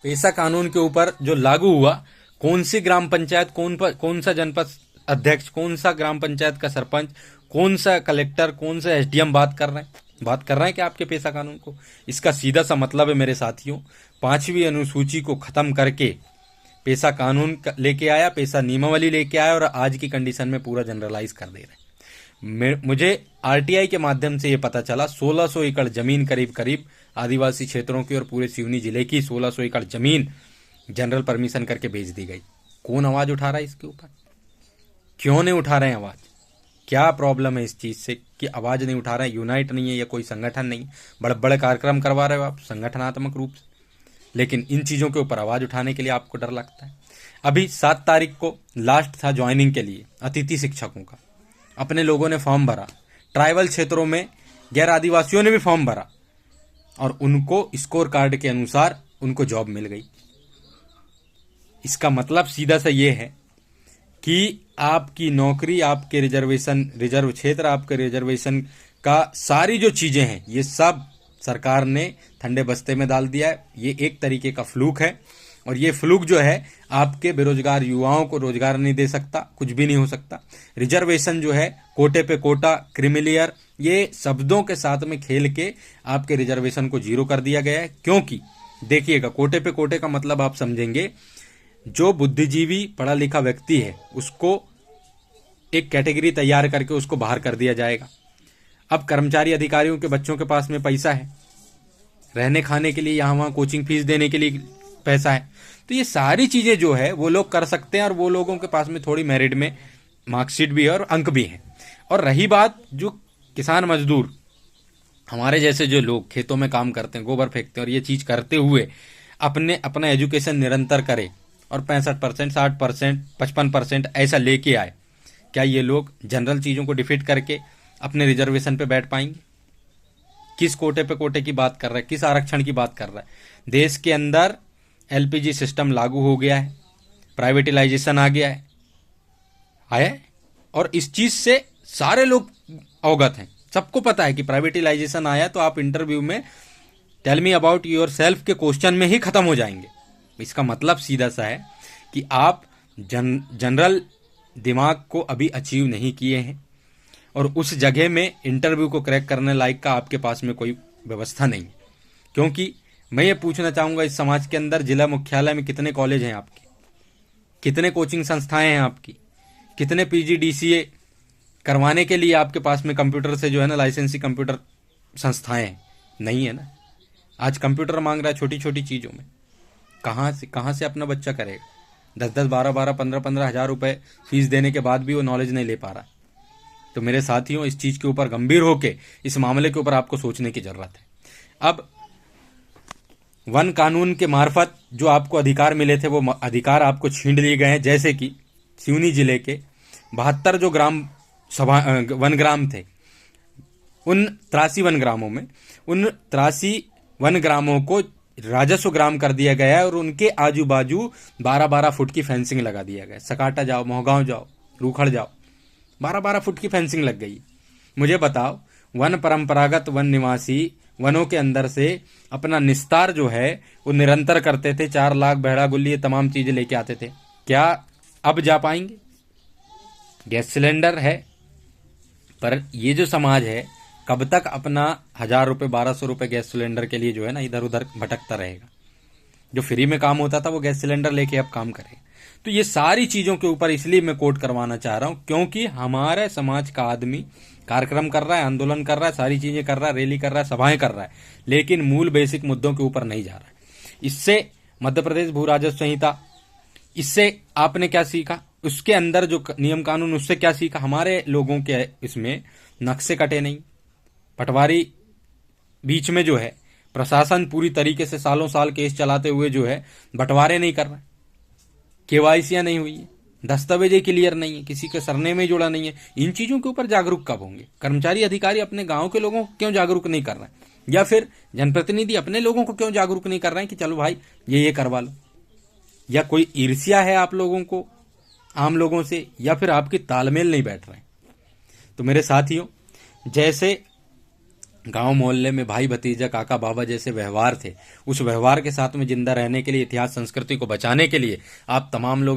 पेसा कानून के ऊपर जो लागू हुआ, कौन सी ग्राम पंचायत, कौन सा जनपद अध्यक्ष, कौन सा ग्राम पंचायत का सरपंच, कौन सा कलेक्टर, कौन सा एसडीएम बात कर रहे हैं कि आपके पेसा कानून को? इसका सीधा सा मतलब है मेरे साथियों, 5वीं अनुसूची को खत्म करके पेसा कानून लेके आया, पेसा नियमावली लेके आया और आज की कंडीशन में पूरा जनरलाइज कर दे रहे हैं। मुझे आरटीआई के माध्यम से ये पता चला 1600 एकड़ जमीन करीब करीब आदिवासी क्षेत्रों की और पूरे सिवनी जिले की 1600 एकड़ जमीन जनरल परमिशन करके बेच दी गई। कौन आवाज उठा रहा है इसके ऊपर? क्यों नहीं उठा रहे हैं आवाज? क्या प्रॉब्लम है इस चीज से कि आवाज नहीं उठा रहे हैं? यूनाइट नहीं है या कोई संगठन नहीं? बड़े बड़े कार्यक्रम करवा रहे हो आप संगठनात्मक रूप से, लेकिन इन चीजों के ऊपर आवाज उठाने के लिए आपको डर लगता है। अभी 7 तारीख को लास्ट था ज्वाइनिंग के लिए अतिथि शिक्षकों का, अपने लोगों ने फॉर्म भरा, ट्राइबल क्षेत्रों में गैर आदिवासियों ने भी फॉर्म भरा और उनको स्कोर कार्ड के अनुसार उनको जॉब मिल गई। इसका मतलब सीधा सा ये है कि आपकी नौकरी, आपके रिजर्व क्षेत्र, आपके रिजर्वेशन का सारी जो चीजें हैं ये सब सरकार ने ठंडे बस्ते में डाल दिया है। ये एक तरीके का फ्लूक है और ये फ्लूक जो है आपके बेरोजगार युवाओं को रोजगार नहीं दे सकता, कुछ भी नहीं हो सकता। रिजर्वेशन जो है, कोटे पे कोटा, क्रीमिलियर, ये शब्दों के साथ में खेल के आपके रिजर्वेशन को जीरो कर दिया गया है। क्योंकि देखिएगा, कोटे पे कोटे का मतलब आप समझेंगे, जो बुद्धिजीवी पढ़ा लिखा व्यक्ति है उसको एक कैटेगरी तैयार करके उसको बाहर कर दिया जाएगा। अब कर्मचारी अधिकारियों के बच्चों के पास में पैसा है, रहने खाने के लिए, यहाँ वहाँ कोचिंग फीस देने के लिए पैसा है, तो ये सारी चीजें जो है वो लोग कर सकते हैं और वो लोगों के पास में थोड़ी मेरिट में मार्कशीट भी है और अंक भी है। और रही बात जो किसान मजदूर, हमारे जैसे जो लोग खेतों में काम करते हैं, गोबर फेंकते हैं और ये चीज करते हुए अपना एजुकेशन निरंतर करे और 65%, 60%, 55% ऐसा लेके आए, क्या ये लोग जनरल चीजों को डिफीट करके अपने रिजर्वेशन पे बैठ पाएंगे? किस कोटे पे कोटे की बात कर रहा है, किस आरक्षण की बात कर रहा है? देश के अंदर एलपीजी सिस्टम लागू हो गया है, प्राइवेटाइजेशन आ गया है, आया है, और इस चीज से सारे लोग अवगत हैं, सबको पता है कि प्राइवेटाइजेशन आया तो आप इंटरव्यू में tell me about yourself के क्वेश्चन में ही खत्म हो जाएंगे। इसका मतलब सीधा सा है कि आप जनरल दिमाग को अभी अचीव नहीं किए हैं और उस जगह में इंटरव्यू को क्रैक करने लायक का आपके पास में कोई व्यवस्था नहीं है। क्योंकि मैं ये पूछना चाहूंगा, इस समाज के अंदर जिला मुख्यालय में कितने कॉलेज हैं आपके, कितने कोचिंग संस्थाएं हैं आपकी, कितने पीजीडीसीए करवाने के लिए आपके पास में कंप्यूटर से जो है ना लाइसेंसी कंप्यूटर संस्थाएं हैं? नहीं है ना। आज कंप्यूटर मांग रहा है छोटी छोटी चीजों में, कहाँ से अपना बच्चा करेगा? 10-10, 12-12, 15-15 हजार रुपए फीस देने के बाद भी वो नॉलेज नहीं ले पा रहा। तो मेरे साथियों, इस चीज के ऊपर गंभीर होके इस मामले के ऊपर आपको सोचने की जरूरत है। अब वन कानून के मार्फत जो आपको अधिकार मिले थे वो अधिकार आपको छीन लिए गए हैं। जैसे कि सिवनी जिले के 72 जो वन ग्राम थे, उन 83 वन ग्रामों में उन 83 वन ग्रामों को राजस्व ग्राम कर दिया गया है और उनके आजू बाजू 12-12 फुट की फेंसिंग लगा दिया गया है। सकाटा जाओ, मोहगांव जाओ, रूखड़ जाओ, 12-12 फुट की फेंसिंग लग गई। मुझे बताओ, वन परंपरागत वन निवासी वनों के अंदर से अपना निस्तार जो है वो निरंतर करते थे, 4 लाख भेड़ा गुल्ली ये तमाम चीजें लेके आते थे। क्या अब जा पाएंगे? गैस सिलेंडर है, पर ये जो समाज है कब तक अपना 1000 रुपये 1200 रुपये गैस सिलेंडर के लिए जो है ना इधर उधर भटकता रहेगा? जो फ्री में काम होता था वो गैस सिलेंडर लेके अब काम करेगा। तो ये सारी चीजों के ऊपर इसलिए मैं कोट करवाना चाह रहा हूं क्योंकि हमारे समाज का आदमी कार्यक्रम कर रहा है, आंदोलन कर रहा है, सारी चीजें कर रहा है, रैली कर रहा है, सभाएं कर रहा है, लेकिन मूल बेसिक मुद्दों के ऊपर नहीं जा रहा है। इससे मध्य प्रदेश भू राजस्व संहिता, इससे आपने क्या सीखा? उसके अंदर जो नियम कानून, उससे क्या सीखा? हमारे लोगों के इसमें नक्शे कटे नहीं, पटवारी बीच में जो है, प्रशासन पूरी तरीके से सालों साल केस चलाते हुए जो है बंटवारे नहीं कर रहा है, केवाईसियां नहीं हुई है, दस्तावेज क्लियर नहीं है, किसी के सरनेम में जुड़ा नहीं है। इन चीजों के ऊपर जागरूक कब होंगे? कर्मचारी अधिकारी अपने गांव के लोगों को क्यों जागरूक नहीं कर रहे हैं? या फिर जनप्रतिनिधि अपने लोगों को क्यों जागरूक नहीं कर रहे हैं कि चलो भाई ये करवा लो? या कोई ईर्ष्या है आप लोगों को आम लोगों से, या फिर आपकी तालमेल नहीं बैठ रहे? तो मेरे साथियों, जैसे गांव मोहल्ले में भाई भतीजा काका बाबा जैसे व्यवहार थे, उस व्यवहार के साथ में जिंदा रहने के लिए, इतिहास संस्कृति को बचाने के लिए आप तमाम लोग